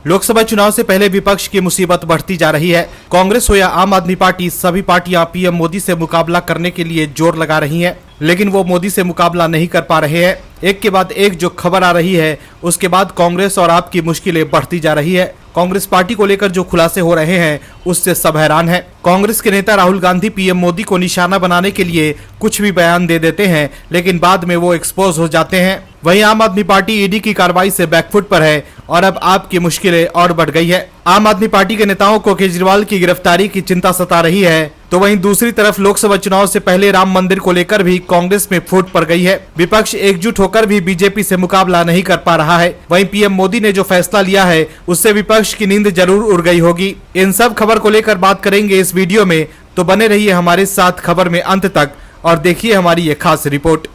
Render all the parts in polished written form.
लोकसभा चुनाव से पहले विपक्ष की मुसीबत बढ़ती जा रही है। कांग्रेस हो या आम आदमी पार्टी, सभी पार्टियां पीएम मोदी से मुकाबला करने के लिए जोर लगा रही हैं, लेकिन वो मोदी से मुकाबला नहीं कर पा रहे हैं। एक के बाद एक जो खबर आ रही है, उसके बाद कांग्रेस और आप की मुश्किलें बढ़ती जा रही है। कांग्रेस पार्टी को लेकर जो खुलासे हो रहे हैं, उससे सब हैरान हैं। कांग्रेस के नेता राहुल गांधी पीएम मोदी को निशाना बनाने के लिए कुछ भी बयान दे देते हैं, लेकिन बाद में वो एक्सपोज हो जाते हैं। वहीं आम आदमी पार्टी ईडी की कार्रवाई से बैकफुट पर है और अब आपकी मुश्किलें और बढ़ गई है। आम आदमी पार्टी के नेताओं को केजरीवाल की गिरफ्तारी की चिंता सता रही है, तो वहीं दूसरी तरफ लोकसभा चुनाव से पहले राम मंदिर को लेकर भी कांग्रेस में फूट पड़ गई है। विपक्ष एकजुट होकर भी बीजेपी से मुकाबला नहीं कर पा रहा है। वहीं पीएम मोदी ने जो फैसला लिया है, उससे विपक्ष की नींद जरूर उड़ गई होगी। इन सब खबर को लेकर बात करेंगे इस वीडियो में, तो बने रहिए हमारे साथ खबर में अंत तक और देखिए हमारी ये खास रिपोर्ट।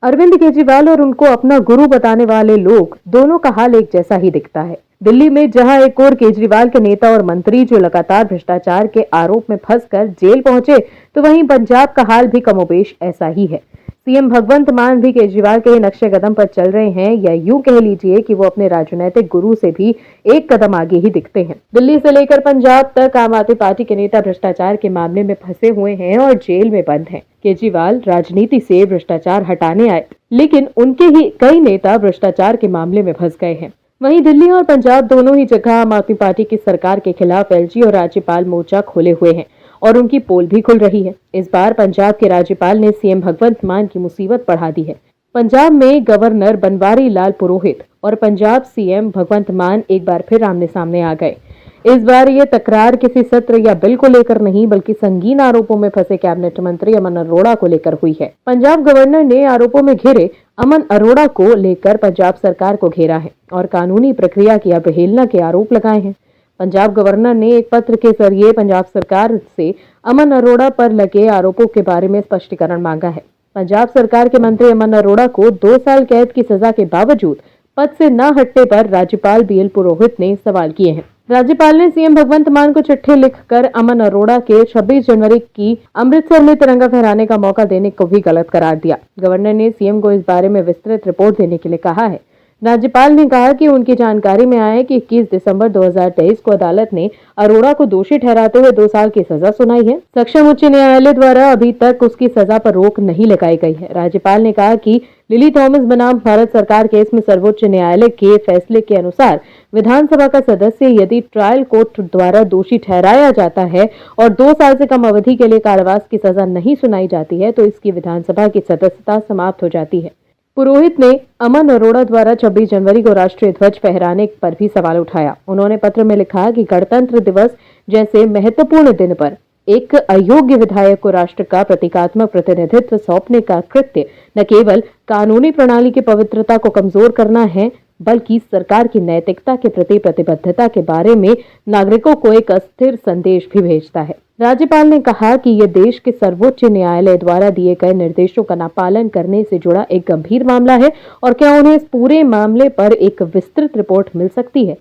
अरविंद केजरीवाल और उनको अपना गुरु बताने वाले लोग दोनों का हाल एक जैसा ही दिखता है। दिल्ली में जहां एक और केजरीवाल के नेता और मंत्री जो लगातार भ्रष्टाचार के आरोप में फंसकर जेल पहुंचे, तो वहीं पंजाब का हाल भी कमोबेश ऐसा ही है। सीएम भगवंत मान भी केजरीवाल के नक्शे कदम पर चल रहे हैं, या यूं कह लीजिए कि वो अपने राजनीतिक गुरु से भी एक कदम आगे ही दिखते हैं। दिल्ली से लेकर पंजाब तक आम आदमी पार्टी के नेता भ्रष्टाचार के मामले में फंसे हुए हैं और जेल में बंद हैं। केजरीवाल राजनीति से भ्रष्टाचार हटाने आए, लेकिन उनके ही कई नेता भ्रष्टाचार के मामले में फंस गए हैं। वहीं दिल्ली और पंजाब दोनों ही जगह आम आदमी पार्टी की सरकार के खिलाफ एलजी और राज्यपाल मोर्चा खोले हुए हैं और उनकी पोल भी खुल रही है। इस बार पंजाब के राज्यपाल ने सीएम भगवंत मान की मुसीबत बढ़ा दी है। पंजाब में गवर्नर बनवारी लाल पुरोहित और पंजाब सीएम भगवंत मान एक बार फिर आमने सामने आ गए। इस बार ये तकरार किसी सत्र या बिल को लेकर नहीं, बल्कि संगीन आरोपों में फंसे कैबिनेट मंत्री अमन अरोड़ा को लेकर हुई है। पंजाब गवर्नर ने आरोपों में घिरे अमन अरोड़ा को लेकर पंजाब सरकार को घेरा है और कानूनी प्रक्रिया की अवहेलना के आरोप लगाए हैं। पंजाब गवर्नर ने एक पत्र के जरिए पंजाब सरकार से अमन अरोड़ा पर लगे आरोपों के बारे में स्पष्टीकरण मांगा है। पंजाब सरकार के मंत्री अमन अरोड़ा को 2 साल कैद की सजा के बावजूद पद से न हटने पर राज्यपाल बीएल पुरोहित ने सवाल किए हैं। राज्यपाल ने सीएम भगवंत मान को चिट्ठी लिखकर अमन अरोड़ा के 26 जनवरी की अमृतसर में तिरंगा फहराने का मौका देने को भी गलत करार दिया। गवर्नर ने सीएम को इस बारे में विस्तृत रिपोर्ट देने के लिए कहा है। राज्यपाल ने कहा कि उनकी जानकारी में आया है कि 21 दिसंबर 2023 को अदालत ने अरोड़ा को दोषी ठहराते हुए 2 साल की सजा सुनाई है। सक्षम उच्च न्यायालय द्वारा अभी तक उसकी सजा पर रोक नहीं लगाई गई है। राज्यपाल ने कहा कि लिली थॉमस बनाम भारत सरकार केस में सर्वोच्च न्यायालय के फैसले के अनुसार विधानसभा का सदस्य यदि ट्रायल कोर्ट द्वारा दोषी ठहराया जाता है और 2 साल से कम अवधि के लिए कारावास की सजा नहीं सुनाई जाती है, तो इसकी विधानसभा की सदस्यता समाप्त हो जाती है। पुरोहित ने अमन अरोड़ा द्वारा 26 जनवरी को राष्ट्रीय ध्वज फहराने पर भी सवाल उठाया। उन्होंने पत्र में लिखा कि गणतंत्र दिवस जैसे महत्वपूर्ण दिन पर एक अयोग्य विधायक को राष्ट्र का प्रतीकात्मक प्रतिनिधित्व सौंपने का कृत्य न केवल कानूनी प्रणाली की पवित्रता को कमजोर करना है, बल्कि सरकार की नैतिकता के प्रति प्रतिबद्धता के बारे में नागरिकों को एक अस्थिर संदेश भी भेजता है। राज्यपाल ने कहा कि यह देश के सर्वोच्च न्यायालय द्वारा दिए गए निर्देशों का नापालन करने से जुड़ा एक गंभीर मामला है और क्या उन्हें इस पूरे मामले पर एक विस्तृत रिपोर्ट मिल सकती है।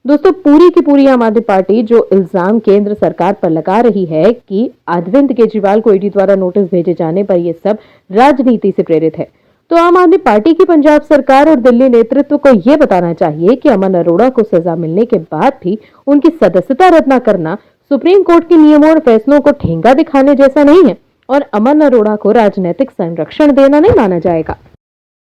दोस्तों, पूरी की पूरी आम आदमी पार्टी जो इल्जाम केंद्र सरकार पर लगा रही है कि अरविंद केजरीवाल को ईडी द्वारा नोटिस भेजे जाने पर यह सब राजनीति से प्रेरित है, तो आम आदमी पार्टी की पंजाब सरकार और दिल्ली नेतृत्व को यह बताना चाहिए कि अमन अरोड़ा को सजा मिलने के बाद भी उनकी सदस्यता रद्द न करना सुप्रीम कोर्ट के नियमों और फैसलों को ठेंगा दिखाने जैसा नहीं है और अमन अरोड़ा को राजनीतिक संरक्षण देना नहीं माना जाएगा।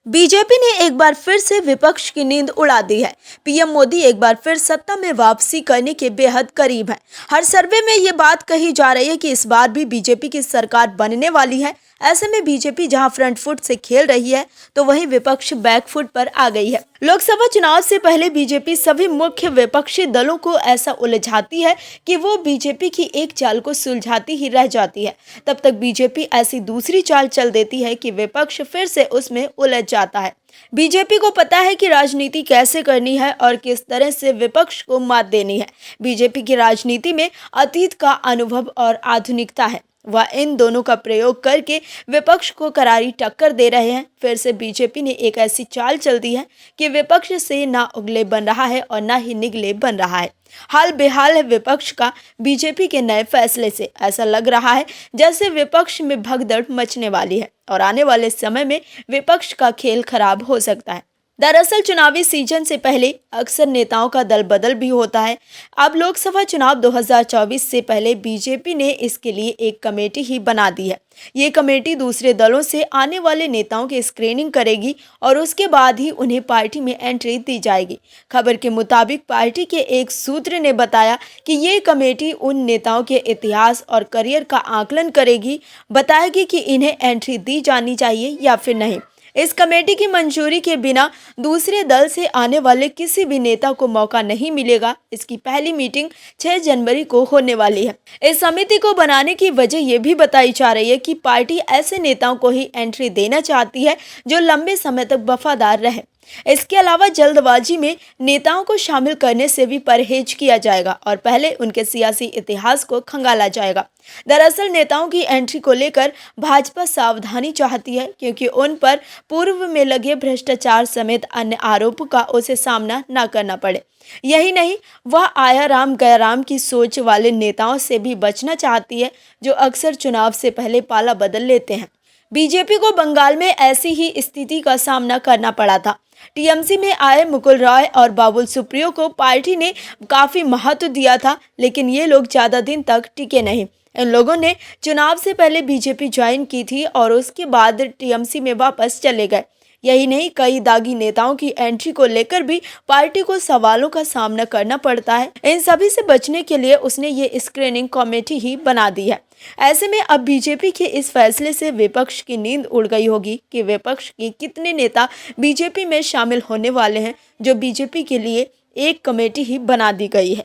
बीजेपी ने एक बार फिर से विपक्ष की नींद उड़ा दी है। पीएम मोदी एक बार फिर सत्ता में वापसी करने के बेहद करीब हैं। हर सर्वे में ये बात कही जा रही है कि इस बार भी बीजेपी की सरकार बनने वाली है। ऐसे में बीजेपी जहां फ्रंट फुट से खेल रही है, तो वहीं विपक्ष बैक फुट पर आ गई है। लोकसभा चुनाव से पहले बीजेपी सभी मुख्य विपक्षी दलों को ऐसा उलझाती है कि वो बीजेपी की एक चाल को सुलझाती ही रह जाती है। तब तक बीजेपी ऐसी दूसरी चाल चल देती है कि विपक्ष फिर से उसमें उलझ जाता है। बीजेपी को पता है कि राजनीति कैसे करनी है और किस तरह से विपक्ष को मात देनी है। बीजेपी की राजनीति में अतीत का अनुभव और आधुनिकता है। वह इन दोनों का प्रयोग करके विपक्ष को करारी टक्कर दे रहे हैं। फिर से बीजेपी ने एक ऐसी चाल चल दी है कि विपक्ष से ना उगले बन रहा है और ना ही निगले बन रहा है। हाल बेहाल है विपक्ष का बीजेपी के नए फैसले से। ऐसा लग रहा है जैसे विपक्ष में भगदड़ मचने वाली है और आने वाले समय में विपक्ष का खेल खराब हो सकता है। दरअसल चुनावी सीजन से पहले अक्सर नेताओं का दल बदल भी होता है। अब लोकसभा चुनाव 2024 से पहले बीजेपी ने इसके लिए एक कमेटी ही बना दी है। ये कमेटी दूसरे दलों से आने वाले नेताओं की स्क्रीनिंग करेगी और उसके बाद ही उन्हें पार्टी में एंट्री दी जाएगी। खबर के मुताबिक पार्टी के एक सूत्र ने बताया कि ये कमेटी उन नेताओं के इतिहास और करियर का आकलन करेगी, बताएगी कि इन्हें एंट्री दी जानी चाहिए या फिर नहीं। इस कमेटी की मंजूरी के बिना दूसरे दल से आने वाले किसी भी नेता को मौका नहीं मिलेगा। इसकी पहली मीटिंग 6 जनवरी को होने वाली है। इस समिति को बनाने की वजह यह भी बताई जा रही है कि पार्टी ऐसे नेताओं को ही एंट्री देना चाहती है जो लंबे समय तक वफादार रहे। इसके अलावा जल्दबाजी में नेताओं को शामिल करने से भी परहेज किया जाएगा और पहले उनके सियासी इतिहास को खंगाला जाएगा। दरअसल नेताओं की एंट्री को लेकर भाजपा सावधानी चाहती है, क्योंकि उन पर पूर्व में लगे भ्रष्टाचार समेत अन्य आरोपों का उसे सामना न करना पड़े। यही नहीं, वह आया राम गया राम की सोच वाले नेताओं से भी बचना चाहती है, जो अक्सर चुनाव से पहले पाला बदल लेते हैं। बीजेपी को बंगाल में ऐसी ही स्थिति का सामना करना पड़ा था। टीएमसी में आए मुकुल रॉय और बाबुल सुप्रियो को पार्टी ने काफी महत्व दिया था, लेकिन ये लोग ज्यादा दिन तक टिके नहीं। इन लोगों ने चुनाव से पहले बीजेपी ज्वाइन की थी और उसके बाद टीएमसी में वापस चले गए। यही नहीं, कई दागी नेताओं की एंट्री को लेकर भी पार्टी को सवालों का सामना करना पड़ता है। इन सभी से बचने के लिए उसने ये स्क्रीनिंग कमेटी ही बना दी है। ऐसे में अब बीजेपी के इस फैसले से विपक्ष की नींद उड़ गई होगी कि विपक्ष के कितने नेता बीजेपी में शामिल होने वाले हैं, जो बीजेपी के लिए एक कमेटी ही बना दी गई है।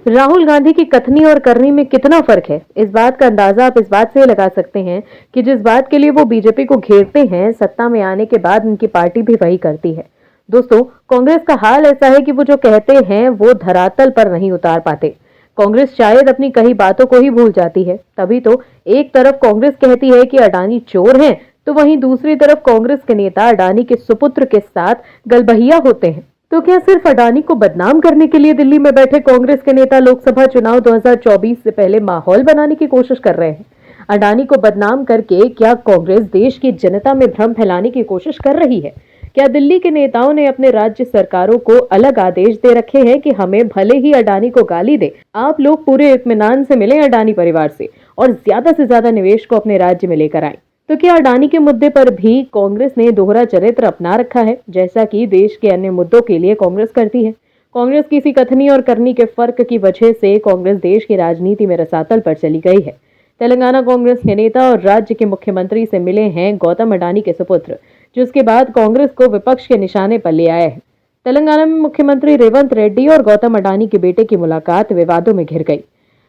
राहुल गांधी की कथनी और करनी में कितना फर्क है, इस बात का अंदाजा आप इस बात से लगा सकते हैं कि जिस बात के लिए वो बीजेपी को घेरते हैं, सत्ता में आने के बाद उनकी पार्टी भी वही करती है। दोस्तों, कांग्रेस का हाल ऐसा है कि वो जो कहते हैं वो धरातल पर नहीं उतार पाते। कांग्रेस शायद अपनी कई बातों को ही भूल जाती है। तभी तो एक तरफ कांग्रेस कहती है कि अडानी चोर हैं, तो वहीं दूसरी तरफ कांग्रेस के नेता अडानी के सुपुत्र के साथ गलबहिया होते हैं। तो क्या सिर्फ अडानी को बदनाम करने के लिए दिल्ली में बैठे कांग्रेस के नेता लोकसभा चुनाव 2024 से पहले माहौल बनाने की कोशिश कर रहे हैं? अडानी को बदनाम करके क्या कांग्रेस देश की जनता में भ्रम फैलाने की कोशिश कर रही है? क्या दिल्ली के नेताओं ने अपने राज्य सरकारों को अलग आदेश दे रखे हैं कि हमें भले ही अडानी को गाली दे, आप लोग पूरे इत्मीनान से मिलें अडानी परिवार से और ज्यादा से ज्यादा निवेश को अपने राज्य में लेकर आएं? तो क्या अडानी के मुद्दे पर भी कांग्रेस ने दोहरा चरित्र अपना रखा है, जैसा कि देश के अन्य मुद्दों के लिए कांग्रेस करती है? कांग्रेस की इसी कथनी और करनी के फर्क की वजह से कांग्रेस देश की राजनीति में रसातल पर चली गई है। तेलंगाना कांग्रेस के नेता और राज्य के मुख्यमंत्री से मिले हैं गौतम अडानी के सुपुत्र, जिसके बाद कांग्रेस को विपक्ष के निशाने पर ले आया है। तेलंगाना में मुख्यमंत्री रेवंत रेड्डी और गौतम अडानी के बेटे की मुलाकात विवादों में घिर गई।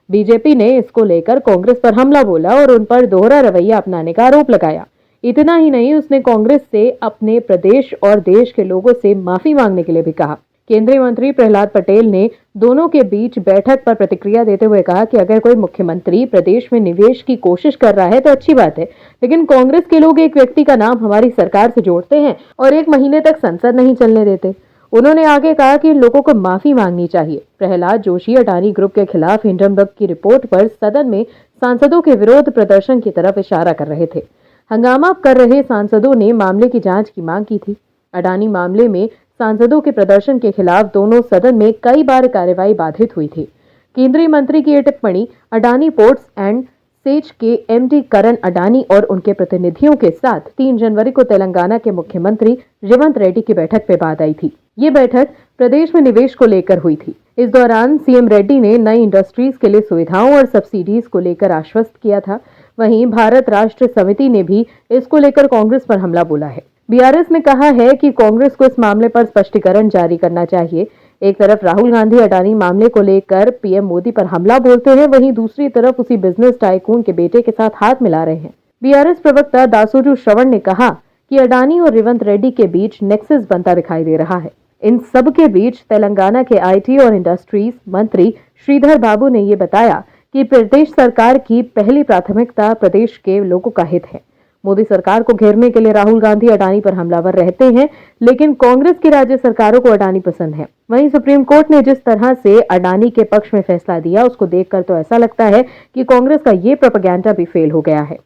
बीजेपी ने इसको लेकर कांग्रेस पर हमला बोला और उन पर दोहरा रवैया अपनाने का आरोप लगाया। इतना ही नहीं, उसने कांग्रेस से अपने प्रदेश और देश के लोगों से माफी मांगने के लिए भी कहा। केंद्रीय मंत्री प्रहलाद पटेल ने दोनों के बीच बैठक पर प्रतिक्रिया देते हुए कहा कि अगर कोई मुख्यमंत्री प्रदेश में निवेश की कोशिश कर रहा है तो अच्छी बात है, लेकिन कांग्रेस के लोग एक व्यक्ति का नाम हमारी सरकार से जोड़ते हैं और 1 महीने तक संसद नहीं चलने देते। उन्होंने आगे कहा कि इन लोगों को माफी मांगनी चाहिए। प्रहलाद जोशी अडानी ग्रुप के खिलाफ हिंडनबर्ग की रिपोर्ट पर सदन में सांसदों के विरोध प्रदर्शन की तरफ इशारा कर रहे थे। हंगामा कर रहे सांसदों ने मामले की जांच की मांग की थी। अडानी मामले में सांसदों के प्रदर्शन के खिलाफ दोनों सदन में कई बार कार्यवाही बाधित हुई थी। केंद्रीय मंत्री की यह टिप्पणी अडानी पोर्ट्स एंड सेज के एमडी करण अडानी और उनके प्रतिनिधियों के साथ 3 जनवरी को तेलंगाना के मुख्यमंत्री रेवंत रेड्डी की बैठक में बाद आई थी। ये बैठक प्रदेश में निवेश को लेकर हुई थी। इस दौरान सीएम रेड्डी ने नई इंडस्ट्रीज के लिए सुविधाओं और सब्सिडीज को लेकर आश्वस्त किया था। वहीं भारत राष्ट्र समिति ने भी इसको लेकर कांग्रेस पर हमला बोला है। बीआरएस ने कहा है कि कांग्रेस को इस मामले पर स्पष्टीकरण जारी करना चाहिए। एक तरफ राहुल गांधी अडानी मामले को लेकर पीएम मोदी पर हमला बोलते हैं, वहीं दूसरी तरफ उसी बिजनेस टाइकून के बेटे के साथ हाथ मिला रहे हैं। बीआरएस प्रवक्ता दासोजू श्रवण ने कहा कि अडानी और रेवंत रेड्डी के बीच नेक्सस बनता दिखाई दे रहा है। इन सब के बीच तेलंगाना के आईटी और इंडस्ट्रीज मंत्री श्रीधर बाबू ने ये बताया कि प्रदेश सरकार की पहली प्राथमिकता प्रदेश के लोगों का हित है। मोदी सरकार को घेरने के लिए राहुल गांधी अडानी पर हमलावर रहते हैं, लेकिन कांग्रेस की राज्य सरकारों को अडानी पसंद है। वहीं सुप्रीम कोर्ट ने जिस तरह से अडानी के पक्ष में फैसला दिया, उसको देखकर तो ऐसा लगता है कि कांग्रेस का ये प्रोपेगेंडा भी फेल हो गया है।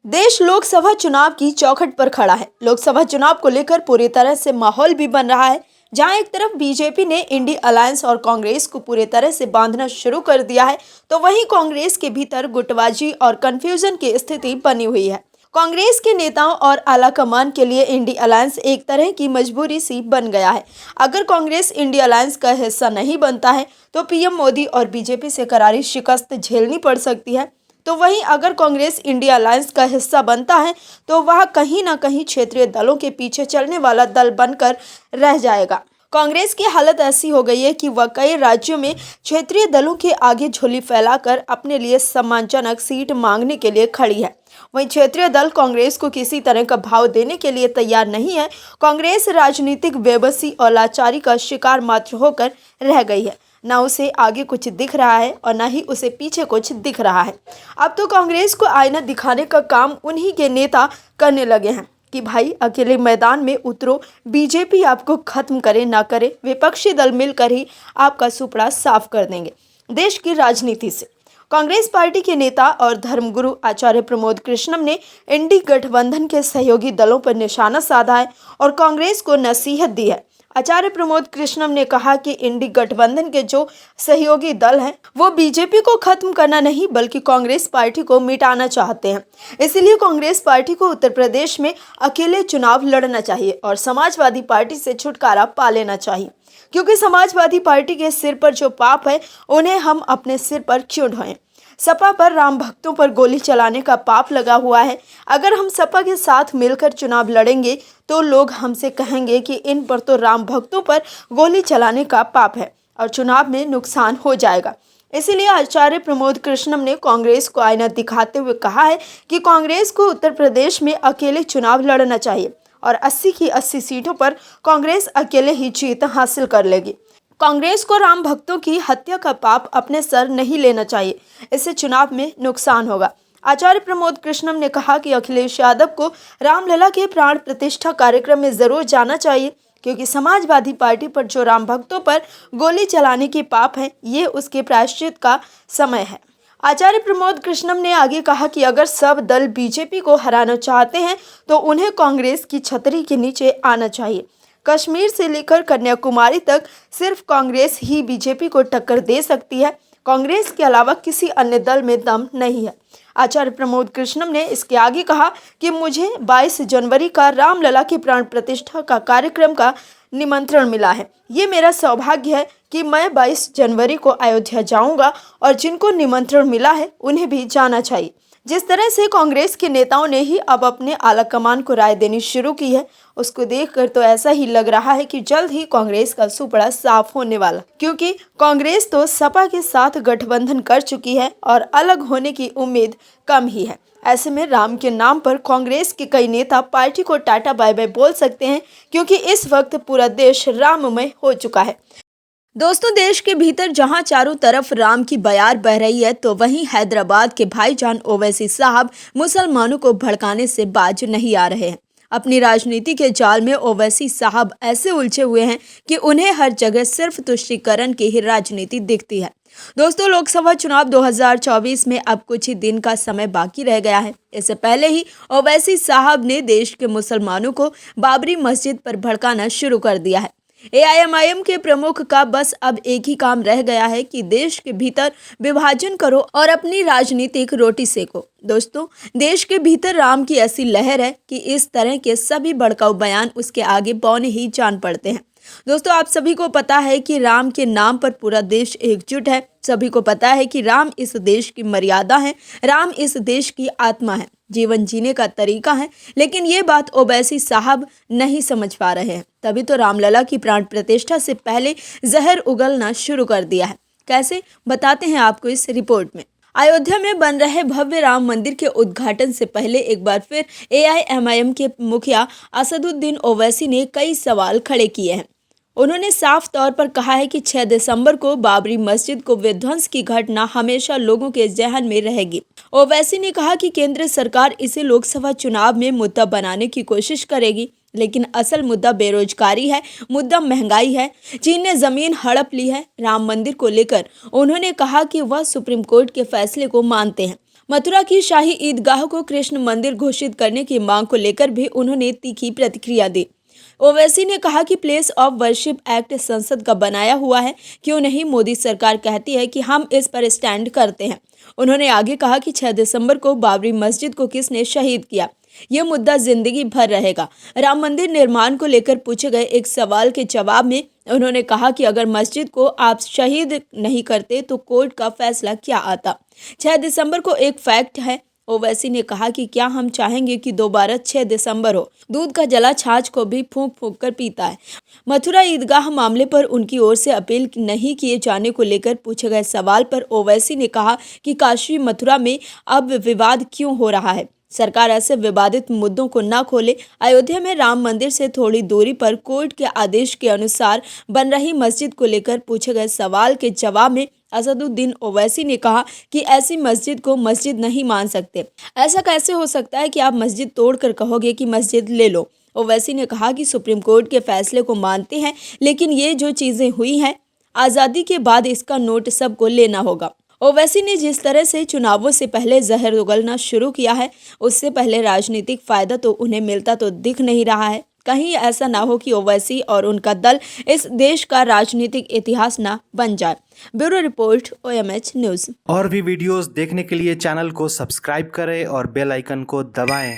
देश लोकसभा चुनाव की चौखट पर खड़ा है। लोकसभा चुनाव को लेकर पूरी तरह से माहौल भी बन रहा है, जहां एक तरफ बीजेपी ने इंडी अलायंस और कांग्रेस को पूरी तरह से बांधना शुरू कर दिया है, तो वहीं कांग्रेस के भीतर गुटबाजी और कंफ्यूजन की स्थिति बनी हुई है। कांग्रेस के नेताओं और आलाकमान के लिए इंडी अलायंस एक तरह की मजबूरी सी बन गया है। अगर कांग्रेस इंडी अलायंस का हिस्सा नहीं बनता है तो पीएम मोदी और बीजेपी से करारी शिकस्त झेलनी पड़ सकती है। तो वहीं अगर कांग्रेस इंडिया अलायंस का हिस्सा बनता है तो वह कहीं ना कहीं क्षेत्रीय दलों के पीछे चलने वाला दल बनकर रह जाएगा। कांग्रेस की हालत ऐसी हो गई है कि वह कई राज्यों में क्षेत्रीय दलों के आगे झोली फैलाकर अपने लिए सम्मानजनक सीट मांगने के लिए खड़ी है। वहीं क्षेत्रीय दल कांग्रेस को किसी तरह का भाव देने के लिए तैयार नहीं है। कांग्रेस राजनीतिक बेबसी और लाचारी का शिकार मात्र होकर रह गई है। न उसे आगे कुछ दिख रहा है और न ही उसे पीछे कुछ दिख रहा है। अब तो कांग्रेस को आईना दिखाने का काम उन्हीं के नेता करने लगे हैं कि भाई अकेले मैदान में उतरो, बीजेपी आपको खत्म करे ना करे, विपक्षी दल मिलकर ही आपका सुपड़ा साफ कर देंगे। देश की राजनीति से कांग्रेस पार्टी के नेता और धर्मगुरु आचार्य प्रमोद कृष्णम ने इंडी गठबंधन के सहयोगी दलों पर निशाना साधा है और कांग्रेस को नसीहत दी है। आचार्य प्रमोद कृष्णम ने कहा कि इंडी गठबंधन के जो सहयोगी दल हैं वो बीजेपी को खत्म करना नहीं बल्कि कांग्रेस पार्टी को मिटाना चाहते हैं। इसलिए कांग्रेस पार्टी को उत्तर प्रदेश में अकेले चुनाव लड़ना चाहिए और समाजवादी पार्टी से छुटकारा पा लेना चाहिए, क्योंकि समाजवादी पार्टी के सिर पर जो पाप है उन्हें हम अपने सिर पर क्यों ढोएं। सपा पर राम भक्तों पर गोली चलाने का पाप लगा हुआ है। अगर हम सपा के साथ मिलकर चुनाव लड़ेंगे तो लोग हमसे कहेंगे कि इन पर तो राम भक्तों पर गोली चलाने का पाप है और चुनाव में नुकसान हो जाएगा। इसीलिए आचार्य प्रमोद कृष्णम ने कांग्रेस को आईना दिखाते हुए कहा है कि कांग्रेस को उत्तर प्रदेश में अकेले चुनाव लड़ना चाहिए और 80 की 80 सीटों पर कांग्रेस अकेले ही जीत हासिल कर लेगी। कांग्रेस को राम भक्तों की हत्या का पाप अपने सर नहीं लेना चाहिए, इससे चुनाव में नुकसान होगा। आचार्य प्रमोद कृष्णम ने कहा कि अखिलेश यादव को रामलला के प्राण प्रतिष्ठा कार्यक्रम में जरूर जाना चाहिए, क्योंकि समाजवादी पार्टी पर जो राम भक्तों पर गोली चलाने के पाप है ये उसके प्रायश्चित का समय है। आचार्य प्रमोद कृष्णम ने आगे कहा कि अगर सब दल बीजेपी को हराना चाहते हैं तो उन्हें कांग्रेस की छतरी के नीचे आना चाहिए। कश्मीर से लेकर कन्याकुमारी तक सिर्फ कांग्रेस ही बीजेपी को टक्कर दे सकती है। कांग्रेस के अलावा किसी अन्य दल में दम नहीं है। आचार्य प्रमोद कृष्णम ने इसके आगे कहा कि मुझे 22 जनवरी का रामलला के प्राण प्रतिष्ठा का कार्यक्रम का निमंत्रण मिला है। ये मेरा सौभाग्य है कि मैं 22 जनवरी को अयोध्या जाऊंगा और जिनको निमंत्रण मिला है उन्हें भी जाना चाहिए। जिस तरह से कांग्रेस के नेताओं ने ही अब अपने आलाकमान को राय देनी शुरू की है, उसको देखकर तो ऐसा ही लग रहा है कि जल्द ही कांग्रेस का सुपड़ा साफ होने वाला, क्योंकि कांग्रेस तो सपा के साथ गठबंधन कर चुकी है और अलग होने की उम्मीद कम ही है। ऐसे में राम के नाम पर कांग्रेस के कई नेता पार्टी को टाटा बाय बाय बोल सकते हैं, क्योंकि इस वक्त पूरा देश राममय हो चुका है। दोस्तों, देश के भीतर जहां चारों तरफ राम की बयार बह रही है, तो वहीं हैदराबाद के भाईजान ओवैसी साहब मुसलमानों को भड़काने से बाज नहीं आ रहे हैं। अपनी राजनीति के जाल में ओवैसी साहब ऐसे उलझे हुए हैं कि उन्हें हर जगह सिर्फ तुष्टीकरण की ही राजनीति दिखती है। दोस्तों, लोकसभा चुनाव 2024 में अब कुछ ही दिन का समय बाकी रह गया है। इससे पहले ही ओवैसी साहब ने देश के मुसलमानों को बाबरी मस्जिद पर भड़काना शुरू कर दिया है। एआईएमआईएम के प्रमुख का बस अब एक ही काम रह गया है कि देश के भीतर विभाजन करो और अपनी राजनीतिक रोटी सेको। दोस्तों, देश के भीतर राम की ऐसी लहर है कि इस तरह के सभी भड़काऊ बयान उसके आगे बौने ही जान पड़ते हैं। दोस्तों, आप सभी को पता है कि राम के नाम पर पूरा देश एकजुट है। सभी को पता है कि राम इस देश की मर्यादा है, राम इस देश की आत्मा है, जीवन जीने का तरीका है। लेकिन ये बात ओवैसी साहब नहीं समझ पा रहे हैं। तभी तो रामलला की प्राण प्रतिष्ठा से पहले जहर उगलना शुरू कर दिया है। कैसे, बताते हैं आपको इस रिपोर्ट में। अयोध्या में बन रहे भव्य राम मंदिर के उद्घाटन से पहले एक बार फिर एआईएमआईएम के मुखिया असदुद्दीन ओवैसी ने कई सवाल खड़े किए हैं। उन्होंने साफ तौर पर कहा है कि 6 दिसंबर को बाबरी मस्जिद को विध्वंस की घटना हमेशा लोगों के जहन में रहेगी। ओवैसी ने कहा कि केंद्र सरकार इसे लोकसभा चुनाव में मुद्दा बनाने की कोशिश करेगी, लेकिन असल मुद्दा बेरोजगारी है, मुद्दा महंगाई है। चीन ने जमीन हड़प ली है। राम मंदिर को लेकर उन्होंने कहा कि वह सुप्रीम कोर्ट के फैसले को मानते हैं, मथुरा की शाही ईदगाह को कृष्ण मंदिर घोषित करने की मांग को लेकर भी उन्होंने तीखी प्रतिक्रिया दी। ओवैसी ने कहा कि प्लेस ऑफ वर्शिप एक्ट संसद का बनाया हुआ है, क्यों नहीं मोदी सरकार कहती है कि हम इस पर स्टैंड करते हैं। उन्होंने आगे कहा कि 6 दिसंबर को बाबरी मस्जिद को किसने शहीद किया, ये मुद्दा जिंदगी भर रहेगा। राम मंदिर निर्माण को लेकर पूछे गए एक सवाल के जवाब में उन्होंने कहा कि अगर मस्जिद को आप शहीद नहीं करते तो कोर्ट का फैसला क्या आता। 6 दिसंबर को एक फैक्ट है। ओवैसी ने कहा कि क्या हम चाहेंगे कि दोबारा 6 दिसंबर हो। दूध का जला छाछ को भी फूंक फूंक कर पीता है। मथुरा ईदगाह मामले पर उनकी ओर से अपील नहीं किए जाने को लेकर पूछे गए सवाल पर ओवैसी ने कहा कि काशी मथुरा में अब विवाद क्यों हो रहा है। सरकार ऐसे विवादित मुद्दों को न खोले। अयोध्या में राम मंदिर से थोड़ी दूरी पर कोर्ट के आदेश के अनुसार बन रही मस्जिद को लेकर पूछे गए सवाल के जवाब में असदुद्दीन ओवैसी ने कहा कि ऐसी मस्जिद को मस्जिद नहीं मान सकते। ऐसा कैसे हो सकता है कि आप मस्जिद तोड़कर कहोगे कि मस्जिद ले लो। ओवैसी ने कहा कि सुप्रीम कोर्ट के फैसले को मानते हैं, लेकिन ये जो चीजें हुई हैं आज़ादी के बाद इसका नोट सबको लेना होगा। ओवैसी ने जिस तरह से चुनावों से पहले जहर उगलना शुरू किया है, उससे पहले राजनीतिक फायदा तो उन्हें मिलता तो दिख नहीं रहा है। कहीं ऐसा ना हो कि ओवैसी और उनका दल इस देश का राजनीतिक इतिहास ना बन जाए। Bureau report, OMH news. और भी वीडियोस देखने के लिए चैनल को सब्सक्राइब करें और बेल आइकन को दबाएं।